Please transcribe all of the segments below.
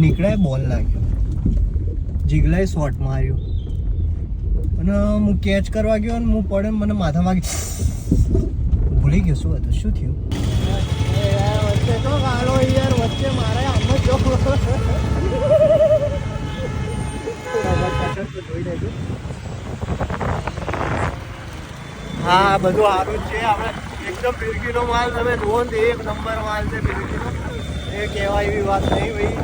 નીકળે બોલ લાગ્યો, જીગલાએ શોટ માર્યો અને હું કેચ કરવા ગયો અને હું પડે મને માથામાં ભૂલી ગયો શું હતું, શું થયું વચ્ચે તો ગાળો યાર, વચ્ચે મારે આમ જ હા બધું સારું છે. આપણે એકદમ ફિરકીનો માલ તમે જુઓ ને, એક નંબર માલ છે ફિરકીનો, એ કહેવાય એવી વાત નહીં ભાઈ.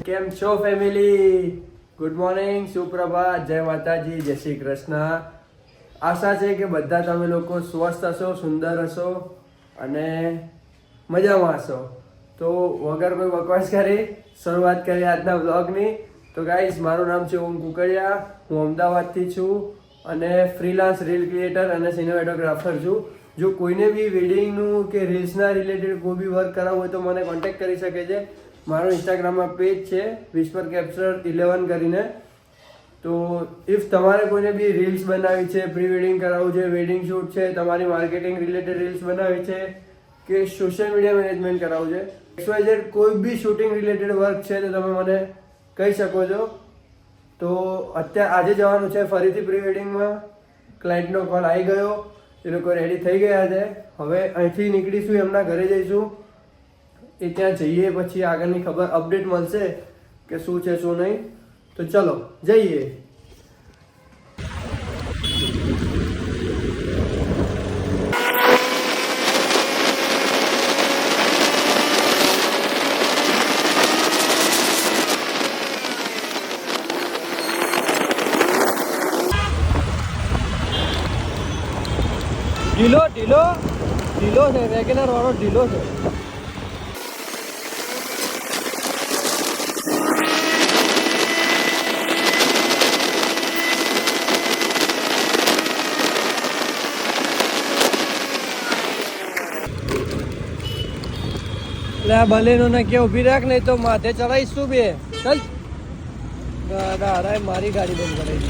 કેમ છો ફેમિલી? ગુડ મોર્નિંગ, સુપ્રભાત, જય માતાજી, જય શ્રી કૃષ્ણ. આશા છે કે બધા તમે લોકો સ્વસ્થ હશો, સુંદર હશો અને મજામાં હશો. તો વગર કોઈ બકવાસ કરી શરૂઆત કરીએ આજના બ્લોગની. તો ગાઈઝ, મારું નામ છે ઓમ કુકડિયા, હું અમદાવાદથી છું અને ફ્રીલાન્સ રીલ ક્રિએટર અને સિનેમેટોગ્રાફર છું. જો કોઈને બી વેડિંગનું કે રીલ્સના રિલેટેડ કોઈ બી વર્ક કરાવવું હોય તો મને કોન્ટેક્ટ કરી શકે છે. મારો ઇન્સ્ટાગ્રામમાં પેજ છે વિસ્પર કેપ્ચર 11 કરીને. તો ઇફ તમારે કોઈને બી રીલ્સ બનાવી છે, પ્રી વેડિંગ કરાવવું છે, વેડિંગ શૂટ છે, તમારી માર્કેટિંગ રિલેટેડ રીલ્સ બનાવી છે કે સોશિયલ મીડિયા મેનેજમેન્ટ કરાવવું છે, XYZ કોઈ બી શૂટિંગ રિલેટેડ વર્ક છે તો તમે મને કહી શકો છો. તો આજે જવાનું છે ફરીથી પ્રી વેડિંગમાં. ક્લાયન્ટનો કોલ આવી ગયો, એ લોકો રેડી થઈ ગયા છે. હવે અહીંથી નીકળીશું, એમના ઘરે જઈશું. એ ત્યાં જઈએ પછી આગળની ખબર અપડેટ મળશે કે શું છે શું નહીં. તો ચલો જઈએ. ઢીલો ઢીલો ઢીલો છે, વેગેનર વાળો ઢીલો છે. એટલે આ બલેનો ને કે ઊભી રાખ, નહીં તો માથે ચડાવીશું બે. ચાલ દાદા મારી ગાડી બંધ કરાવી.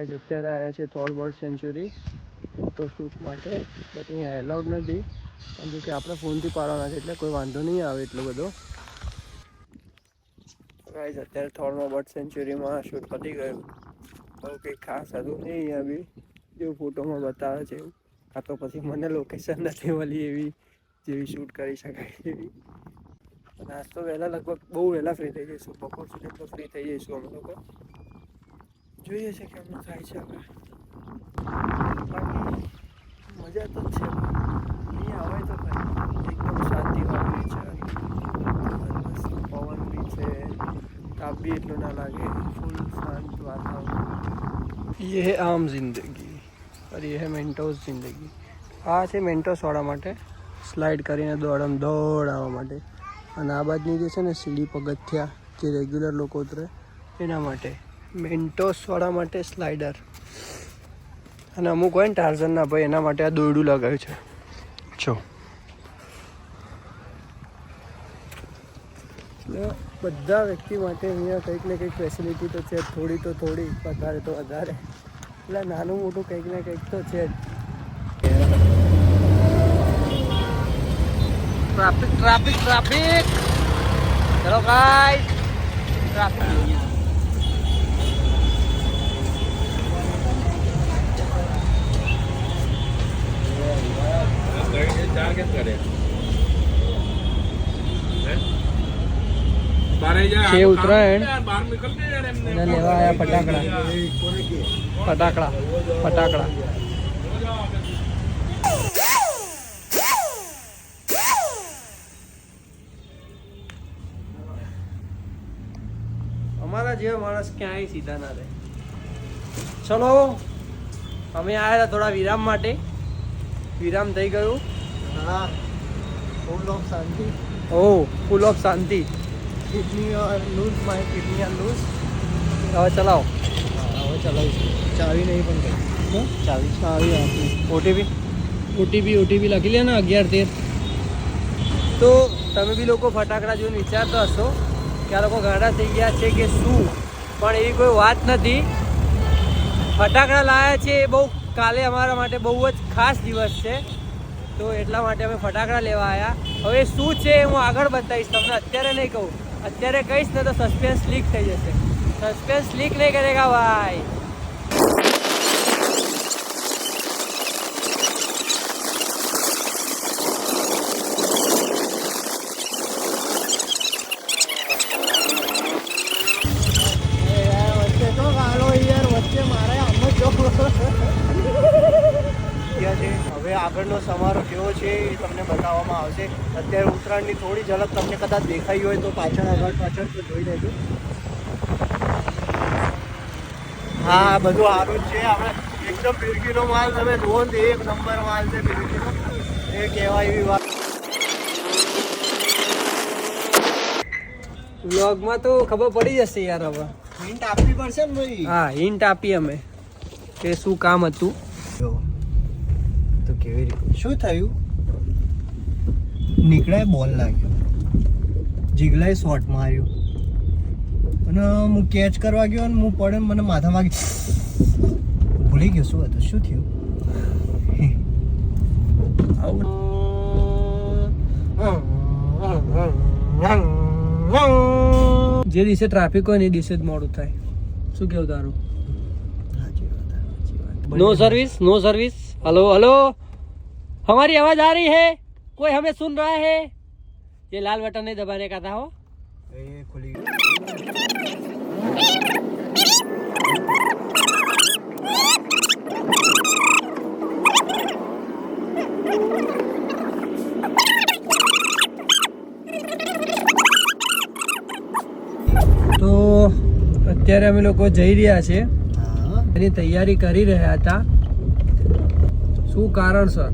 અત્યારે આવ્યા છે થોડ બર્ડ સેન્ચુરી ફોટોશૂટ માટે, બટ અહીંયા એલાઉડ નથી. કારણ કે આપણે ફોનથી પાડવાના છે એટલે કોઈ વાંધો નહીં આવે એટલો બધો. ગાઈઝ, અત્યારે થોડમાં બર્ડ સેન્ચુરીમાં શૂટ પતી ગયું. બહુ કંઈ ખાસ હતું નહીં અહીંયા બી, જેવું ફોટોમાં બતાવે છે એવું. કાં તો પછી મને લોકેશન નથી મળી એવી જેવી શૂટ કરી શકાય એવી. અને આજ તો વહેલા લગભગ બહુ વહેલા ફ્રી થઈ જઈશું, બપોર સુધી તો ફ્રી થઈ જઈશું અમે લોકો. જોઈએ છે કેમનું થાય છે હવે. બાકી મજા તો છે, અહીંયા આવે તો ખરી. એકદમ શાંતિવાળું છે, પવન બી છે, તાપ બી એટલું ના લાગે, ફૂલ શાંત વાતાવરણ. ये है आम जिंदगी और ये है मेंटोस जिंदगी. આ છે મેન્ટોસવાળા માટે સ્લાઇડ કરીને દોડાવવા માટે, અને આ બાજુની જે છે ને સીડી પગથિયા જે રેગ્યુલર લોકો ઉતરે એના માટે. મેન્ટોસવાળા માટે સ્લાઇડર, અને અમુક હોય ને ટાર્ઝનના ભાઈ, એના માટે આ દોરડું લગાવ્યું છે. જો એટલે બધા વ્યક્તિ માટે અહીંયા કંઈક ને કંઈક ફેસિલિટી તો છે, થોડી તો થોડી, વધારે તો વધારે. એટલે નાનું મોટું કંઈક ને કંઈક તો છે જ. ટ્રાફિક ચલો ગાઈસ ટ્રાફિક છે ઉત્તરાયણ એને લેવા આયા ફટાકડા અમારા જેવા માણસ ક્યાંય સીધા ના રહે. ચલો અમે આવ્યા હતા થોડા વિરામ માટે. વિરામ થઈ ગયું. હા, full of shanti. Full of shanti. Kidney are loose, my kidney are loose. હવે ચલાવો. હવે ચલાવીશું. ચાવી નહીં પણ કઈ. ચાવી આપી. ઓટીપી લખી લે ને 1113. તો તમે બી લોકો ફટાકડા જોઈને વિચારતા હશો કે આ લોકો ગાડા થઈ ગયા છે કે શું, પણ એવી કોઈ વાત નથી. ફટાકડા લાવ્યા છે એ બહુ કાલે અમારા માટે બહુ જ ખાસ દિવસ છે, તો એટલા માટે અમે ફટાકડા લેવા આવ્યા. હવે શું છે હું આગળ બતાવીશ તમને, અત્યારે નહીં કહું. અત્યારે કહીશ ને તો સસ્પેન્સ લીક થઈ જશે. સસ્પેન્સ લીક નહીં કરેગા ભાઈ. હવે આગળનો સમારોહ કેવો છે એ તમને બતાવવામાં આવશે. અત્યારે ઉત્તરાયણની થોડી ઝલક તમને કદાચ દેખાઈ હોય તો આગળ પાછળ તો જોઈ લેજો. હા, બધું સારું જ છે. આપણે એકદમ ફિરકીનો માલ તમે જુઓ ને, એક નંબર માલ છે ફિરકીનો, એ કહેવાય એવી વાત. વ્લોગમાં તો ખબર પડી જશે યાર. હવે હિન્ટ આપવી પડશે ને ભાઈ. હા, હિન્ટ આપી અમે કે શું કામ હતું. તો કેવી રીતે શું થયું? નીકળાય બોલ લાગ્યો, જીગલાએ શોટ માર્યો અને હું કેચ કરવા ગયો અને હું પડે મને માથામાં ભૂલી ગયો શું હતું, શું થયું. જે દિવસે ટ્રાફિક હોય ને એ દિવસે જ મોડું થાય. શું કેવું તારું? No service. हेलो हमारी आवाज आ रही है? कोई हमें सुन रहा है? ये लाल बटन नहीं दबाने का था. हो खुली તો અત્યારે અમે લોકો જઈ રહ્યા છે, એની તૈયારી કરી રહ્યા હતા. શું કારણસર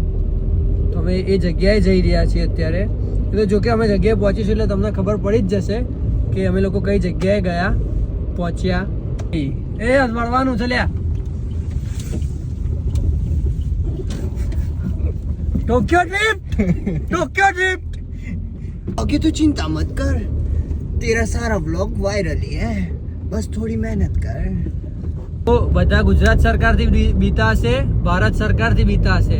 તો અમે એ જગ્યાએ જઈ રહ્યા છીએ અત્યારે. એ તો જોકે અમે જગ્યાએ પહોંચીશું એટલે તમને ખબર પડી જ જશે કે અમે લોકો કઈ જગ્યાએ ગયા પહોંચ્યા. એ મળવાનું છે લ્યા. Tokyo trip. ओके, तू चिंता मत कर, तेरा सारा व्लॉग वायरल ही है, बस थोड़ी मेहनत कर. તો બધા ગુજરાત સરકારથી બીતા હશે, ભારત સરકારથી બીતા હશે,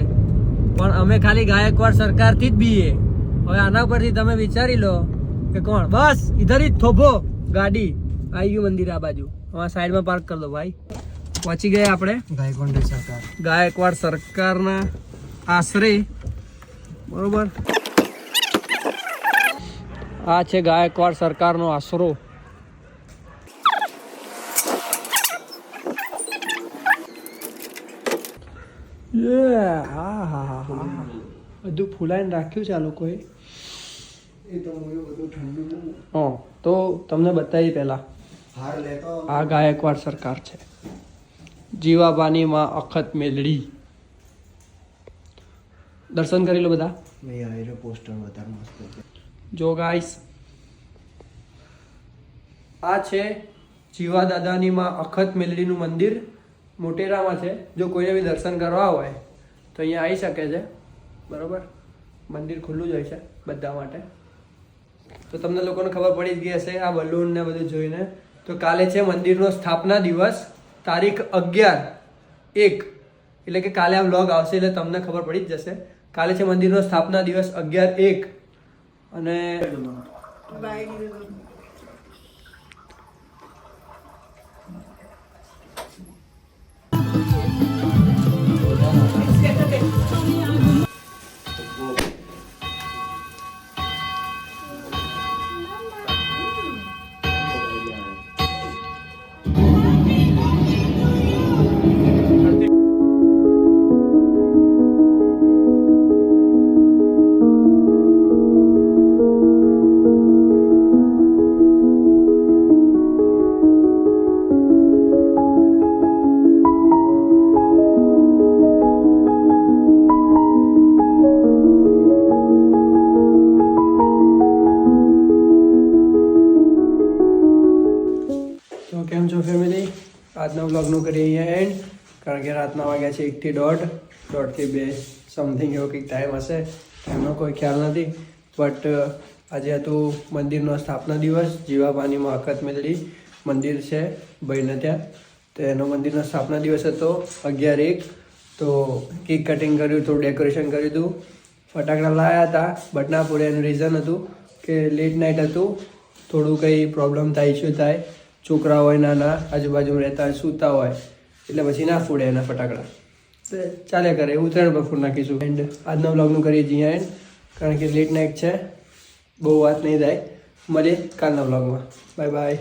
પણ અમે ખાલી ગાયકવાડ સરકારથી જ બીએ. હવે આના પરથી તમે વિચારી લો કે કોણ. બસ ઇધર જ થોભો ગાડી. આવી ગયું મંદિર આ બાજુ. અમારા સાઈડમાં પાર્ક કરી દો ભાઈ. પહોંચી ગયા આપણે ગાયકવાડ સરકારના આશરે. બરોબર, આ છે ગાયકવાડ સરકારનો આશરો. બધું ફૂલાઈને રાખ્યું છે આ લોકોએ. તો તમને બતાવી પહેલા આ ગાયકવાડ સરકાર છે. જીવાબાની માં અખત મેલડી. દર્શન કરી લો બધા. જો ગાઈસ, આ છે જીવા દાદાની માં અખત મેલડીનું મંદિર. મોટેરામાં છે. જો કોઈને બી દર્શન કરવા હોય તો અહીંયા આવી શકે છે. બરોબર, મંદિર ખુલ્લું જ હોય છે બધા માટે. તો તમને લોકોને ખબર પડી જ ગઈ હશે આ બલૂન ને બધું જોઈને. તો કાલે છે મંદિરનો સ્થાપના દિવસ, તારીખ 11/1. એટલે કે કાલે આ વ્લોગ આવશે એટલે તમને ખબર પડી જ જશે. કાલે છે મંદિરનો સ્થાપના દિવસ 11/1. અને તો કેમ છો ફેમિલી? આજના વ્લોગનું કરીએ અહીંયા એન્ડ, કારણ કે રાતના વાગ્યા છે 1 થી 1:30, 1:30 થી 2 સમથિંગ એવો કંઈક ટાઈમ હશે, એમનો કોઈ ખ્યાલ નથી. બટ આજે હતું મંદિરનો સ્થાપના દિવસ. જીવાબાની માકત મેલડી મંદિર છે ભાઈને ત્યાં, તો એનો મંદિરનો સ્થાપના દિવસ હતો 11/1. તો કેક કટિંગ કર્યું, થોડું ડેકોરેશન કર્યું હતું, ફટાકડા લાવ્યા હતા બટ ના પૂરે. એનું રીઝન હતું કે લેટ નાઇટ હતું, થોડું કંઈ પ્રોબ્લેમ થાય, ઇસ્યુ થાય, છોકરા હોય નાના આજુબાજુમાં રહેતા હોય, સૂતા હોય, એટલે પછી ના ફૂડે એના ફટાકડા. તો ચાલ્યા કરે, ઉત્તરાયણ પર ફૂડ નાખીશું. એન્ડ આજના વ્લોગનું કરીએ છીએ એન્ડ, કારણ કે લેટ નાઇટ છે, બહુ વાત નહીં થાય. મળીએ કાલના વ્લોગમાં. Bye bye.